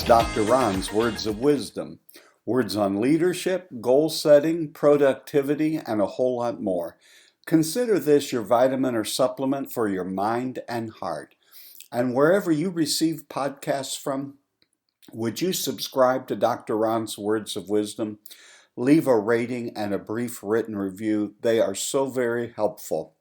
is Dr. Ron's Words of Wisdom. Words on leadership, goal setting, productivity, and a whole lot more. Consider this your vitamin or supplement for your mind and heart. And wherever you receive podcasts from, would you subscribe to Dr. Ron's Words of Wisdom? Leave a rating and a brief written review. They are so very helpful,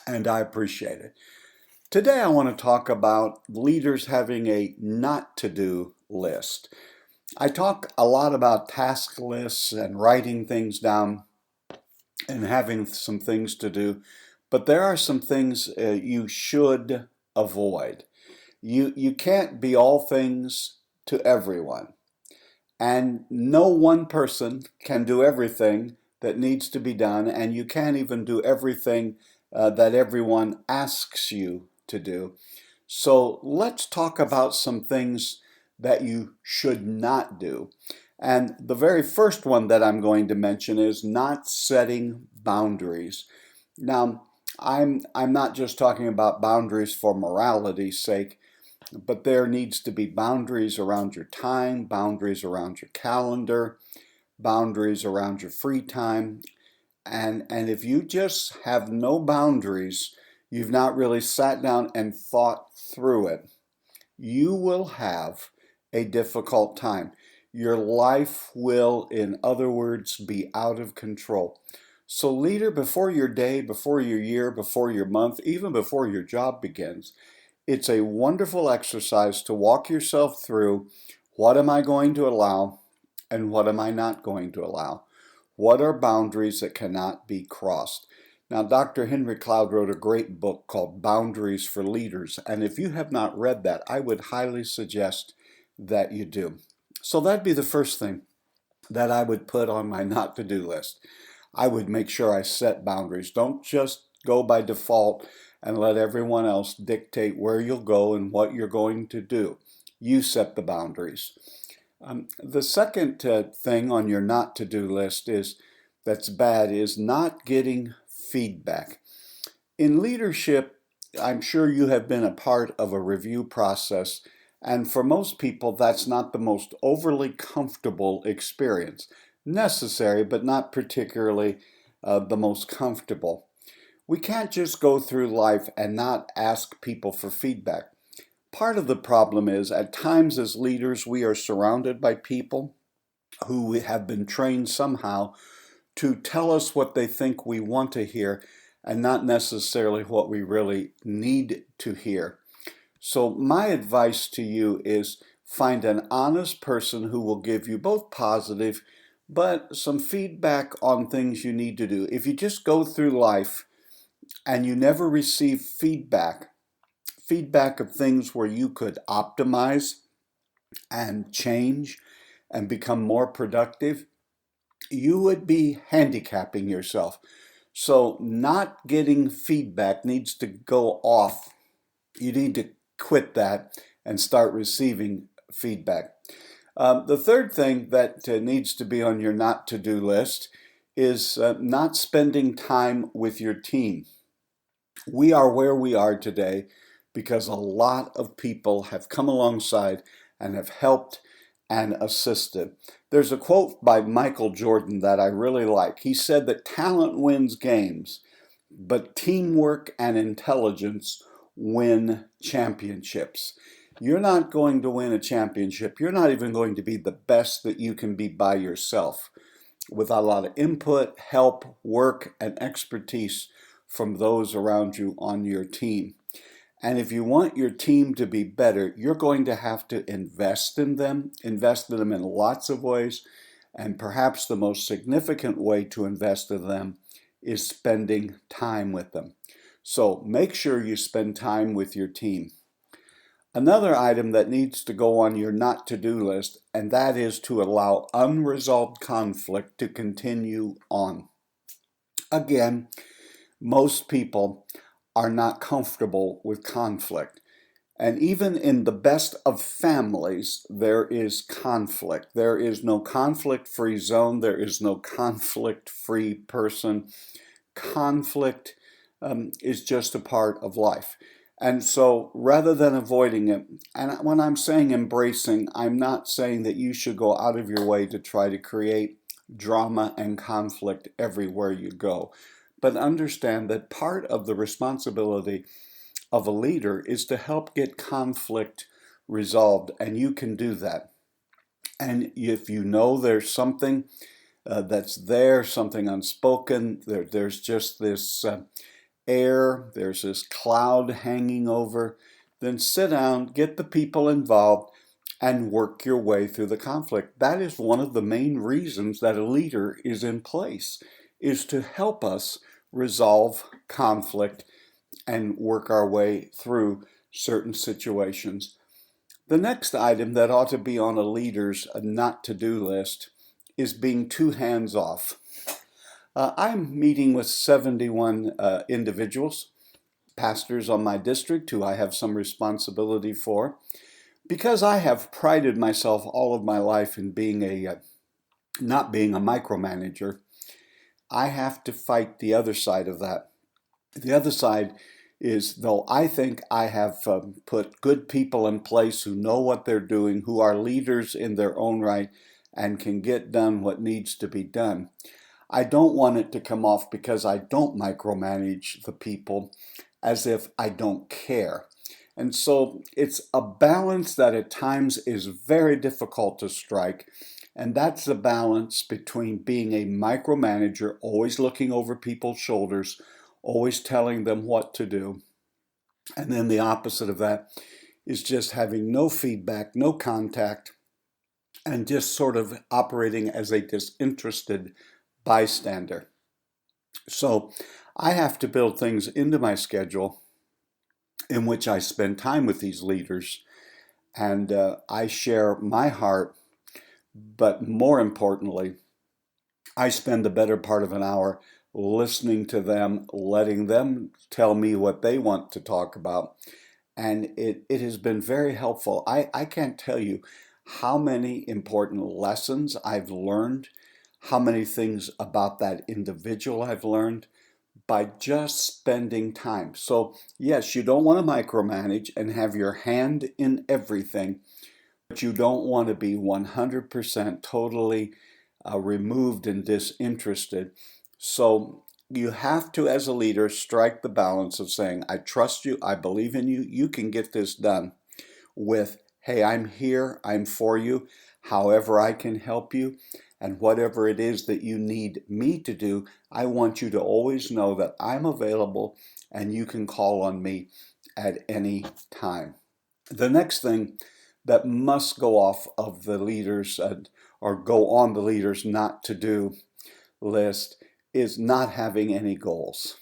and I appreciate it. Today I want to talk about leaders having a not to do list. I talk a lot about task lists and writing things down and having some things to do, but there are some things you should avoid. You can't be all things to everyone, and no one person can do everything that needs to be done, and you can't even do everything that everyone asks you to do. So let's talk about some things that you should not do. And the very first one that I'm going to mention is not setting boundaries. Now, I'm not just talking about boundaries for morality's sake, but there needs to be boundaries around your time, boundaries around your calendar, boundaries around your free time. And if you just have no boundaries, you've not really sat down and thought through it, you will have a difficult time. Your life will, in other words, be out of control. So leader, before your day, before your year, before your month, even before your job begins, it's a wonderful exercise to walk yourself through what am I going to allow and what am I not going to allow. What are boundaries that cannot be crossed? Now, Dr. Henry Cloud wrote a great book called Boundaries for Leaders, and if you have not read that, I would highly suggest that you do. So that'd be the first thing that I would put on my not to do list. I would make sure I set boundaries. Don't just go by default and let everyone else dictate where you'll go and what you're going to do. You set the boundaries. The second thing on your not to do list that's bad is not getting feedback. In leadership, I'm sure you have been a part of a review process, and for most people, that's not the most overly comfortable experience. Necessary, but not particularly the most comfortable. We can't just go through life and not ask people for feedback. Part of the problem is, at times as leaders, we are surrounded by people who have been trained somehow to tell us what they think we want to hear and not necessarily what we really need to hear. So my advice to you is find an honest person who will give you both positive but some feedback on things you need to do. If you just go through life and you never receive feedback of things where you could optimize and change and become more productive, you would be handicapping yourself. So not getting feedback needs to go off. You need to quit that and start receiving feedback. The third thing that needs to be on your not to do list is not spending time with your team. We are where we are today because a lot of people have come alongside and have helped and assisted. There's a quote by Michael Jordan that I really like. He said that talent wins games, but teamwork and intelligence win championships. You're not going to win a championship. You're not even going to be the best that you can be by yourself without a lot of input, help, work, and expertise from those around you on your team. And if you want your team to be better, you're going to have to invest in them in lots of ways. And perhaps the most significant way to invest in them is spending time with them. So make sure you spend time with your team. Another item that needs to go on your not to do list, and that is to allow unresolved conflict to continue on. Again, most people are not comfortable with conflict. And even in the best of families, there is conflict. There is no conflict-free zone. There is no conflict-free person. Conflict is just a part of life. And so rather than avoiding it, and when I'm saying embracing, I'm not saying that you should go out of your way to try to create drama and conflict everywhere you go. But understand that part of the responsibility of a leader is to help get conflict resolved, and you can do that. And if you know there's something that's there, something unspoken, there's just this air, there's this cloud hanging over, then sit down, get the people involved, and work your way through the conflict. That is one of the main reasons that a leader is in place, is to help us resolve conflict and work our way through certain situations. The next item that ought to be on a leader's not to-do list is being too hands-off. I'm meeting with 71 individuals, pastors on my district who I have some responsibility for. Because I have prided myself all of my life in being not being a micromanager, I have to fight the other side of that. The other side is, though I think I have put good people in place who know what they're doing, who are leaders in their own right, and can get done what needs to be done, I don't want it to come off, because I don't micromanage the people, as if I don't care. And so it's a balance that at times is very difficult to strike. And that's the balance between being a micromanager, always looking over people's shoulders, always telling them what to do. And then the opposite of that is just having no feedback, no contact, and just sort of operating as a disinterested bystander. So I have to build things into my schedule in which I spend time with these leaders, and I share my heart, but more importantly, I spend the better part of an hour listening to them, letting them tell me what they want to talk about. And it has been very helpful. I can't tell you how many important lessons I've learned, how many things about that individual I've learned by just spending time. So yes, you don't want to micromanage and have your hand in everything, but you don't want to be 100% totally removed and disinterested. So you have to, as a leader, strike the balance of saying, I trust you, I believe in you, you can get this done, with, hey, I'm here, I'm for you, however I can help you, and whatever it is that you need me to do, I want you to always know that I'm available and you can call on me at any time. The next thing that must go off of the leaders, or go on the leaders not to do list, is not having any goals.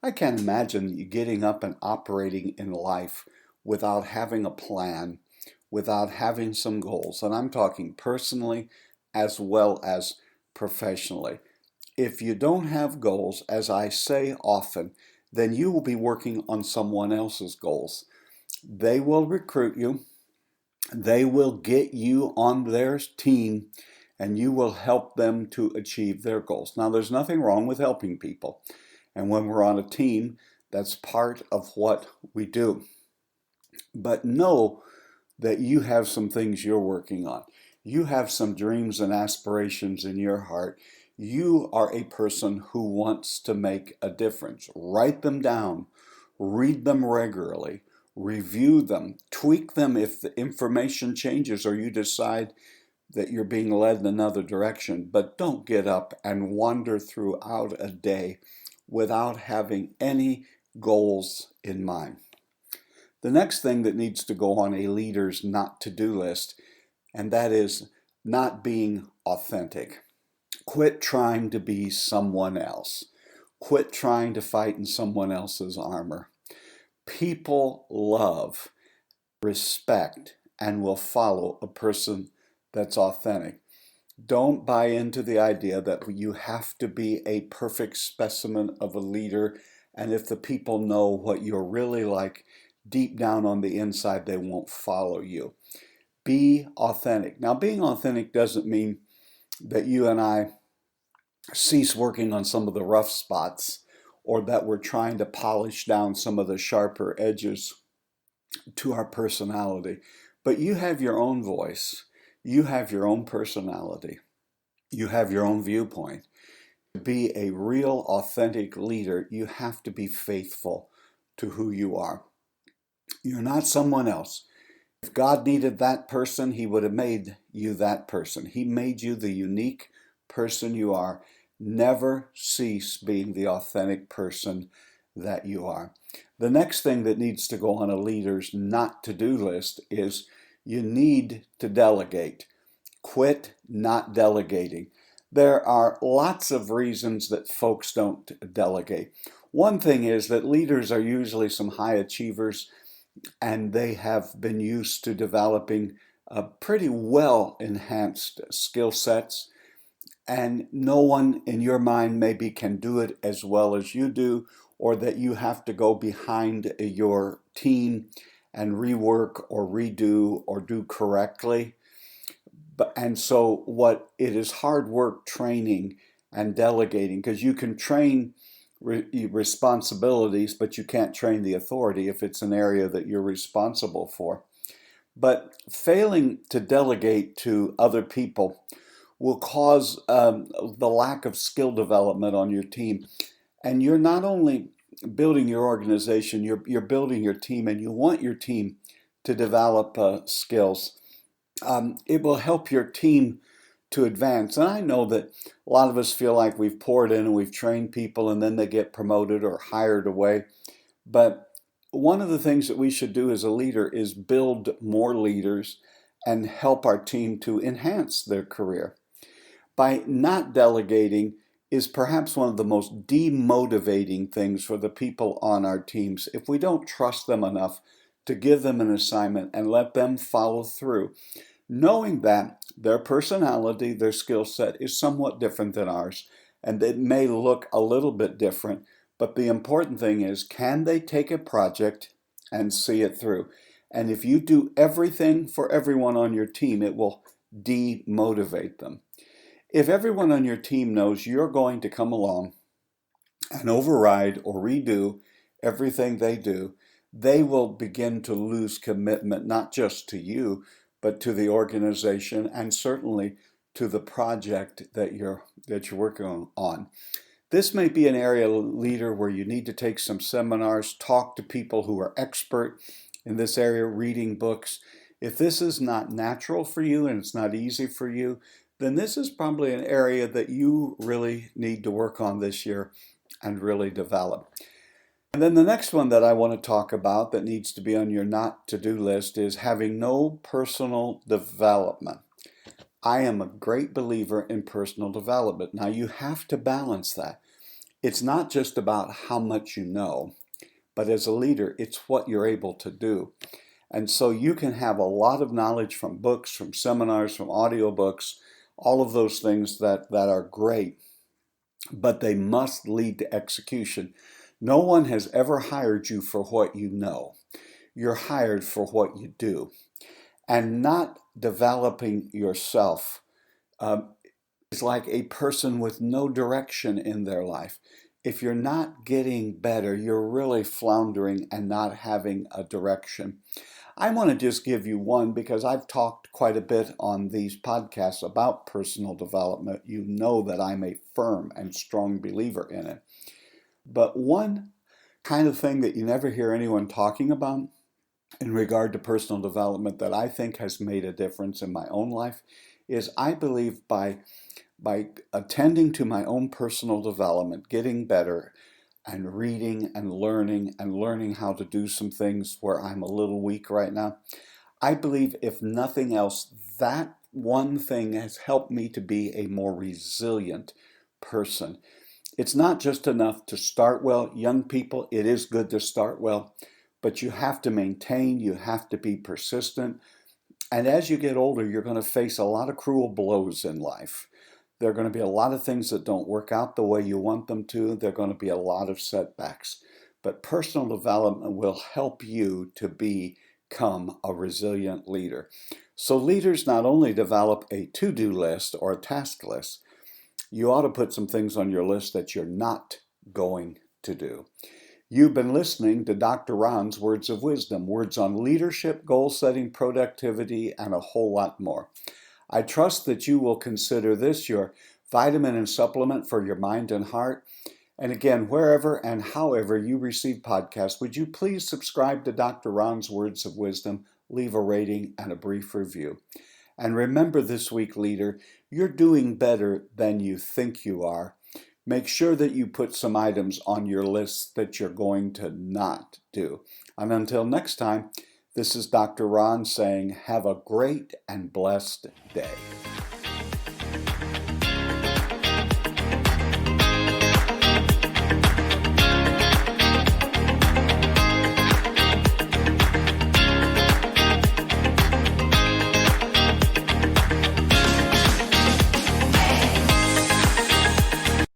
I can't imagine you getting up and operating in life without having a plan, without having some goals. And I'm talking personally as well as professionally. If you don't have goals, as I say often, then you will be working on someone else's goals. They will recruit you, they will get you on their team, and you will help them to achieve their goals. Now, there's nothing wrong with helping people. And when we're on a team, that's part of what we do. But know that you have some things you're working on. You have some dreams and aspirations in your heart. You are a person who wants to make a difference. Write them down, read them regularly, review them, tweak them if the information changes or you decide that you're being led in another direction. But don't get up and wander throughout a day without having any goals in mind. The next thing that needs to go on a leader's not to-do list, and that is not being authentic. Quit trying to be someone else. Quit trying to fight in someone else's armor. People love, respect, and will follow a person that's authentic. Don't buy into the idea that you have to be a perfect specimen of a leader, and if the people know what you're really like, deep down on the inside, they won't follow you. Be authentic. Now, being authentic doesn't mean that you and I cease working on some of the rough spots, or that we're trying to polish down some of the sharper edges to our personality. But you have your own voice. You have your own personality. You have your own viewpoint. To be a real, authentic leader, you have to be faithful to who you are. You're not someone else. If God needed that person, He would have made you that person. He made you the unique person you are. Never cease being the authentic person that you are. The next thing that needs to go on a leader's not to-do list is you need to delegate. Quit not delegating. There are lots of reasons that folks don't delegate. One thing is that leaders are usually some high achievers, and they have been used to developing pretty well enhanced skill sets, and no one in your mind maybe can do it as well as you do, or that you have to go behind your team and rework or redo or do correctly. And so what it is hard work training and delegating, because you can train responsibilities, but you can't train the authority if it's an area that you're responsible for. But failing to delegate to other people will cause the lack of skill development on your team. And you're not only building your organization, you're building your team, and you want your team to develop skills. It will help your team to advance. And I know that a lot of us feel like we've poured in and we've trained people and then they get promoted or hired away. But one of the things that we should do as a leader is build more leaders and help our team to enhance their career. By not delegating is perhaps one of the most demotivating things for the people on our teams. If we don't trust them enough to give them an assignment and let them follow through, knowing that their personality, their skill set is somewhat different than ours, and it may look a little bit different, but the important thing is, can they take a project and see it through? And if you do everything for everyone on your team, it will demotivate them. If everyone on your team knows you're going to come along and override or redo everything they do, they will begin to lose commitment, not just to you, but to the organization and certainly to the project that you're working on. This may be an area, leader, where you need to take some seminars, talk to people who are expert in this area, reading books. If this is not natural for you and it's not easy for you, then this is probably an area that you really need to work on this year and really develop. And then the next one that I want to talk about that needs to be on your not to-do list is having no personal development. I am a great believer in personal development. Now you have to balance that. It's not just about how much you know, but as a leader, it's what you're able to do. And so you can have a lot of knowledge from books, from seminars, from audiobooks, all of those things that are great, but they must lead to execution. No one has ever hired you for what you know. You're hired for what you do. And not developing yourself is like a person with no direction in their life. If you're not getting better, you're really floundering and not having a direction. I want to just give you one because I've talked quite a bit on these podcasts about personal development. You know that I'm a firm and strong believer in it. But one kind of thing that you never hear anyone talking about in regard to personal development that I think has made a difference in my own life is I believe by attending to my own personal development, getting better and reading and learning how to do some things where I'm a little weak right now, I believe if nothing else, that one thing has helped me to be a more resilient person. It's not just enough to start well. Young people, it is good to start well, but you have to maintain, you have to be persistent. And as you get older, you're going to face a lot of cruel blows in life. There are going to be a lot of things that don't work out the way you want them to. There are going to be a lot of setbacks. But personal development will help you to become a resilient leader. So leaders not only develop a to-do list or a task list, you ought to put some things on your list that you're not going to do. You've been listening to Dr. Ron's Words of Wisdom, words on leadership, goal setting, productivity, and a whole lot more. I trust that you will consider this your vitamin and supplement for your mind and heart. And again, wherever and however you receive podcasts, would you please subscribe to Dr. Ron's Words of Wisdom, leave a rating and a brief review. And remember this week, leader, you're doing better than you think you are. Make sure that you put some items on your list that you're going to not do. And until next time, this is Dr. Ron saying, have a great and blessed day.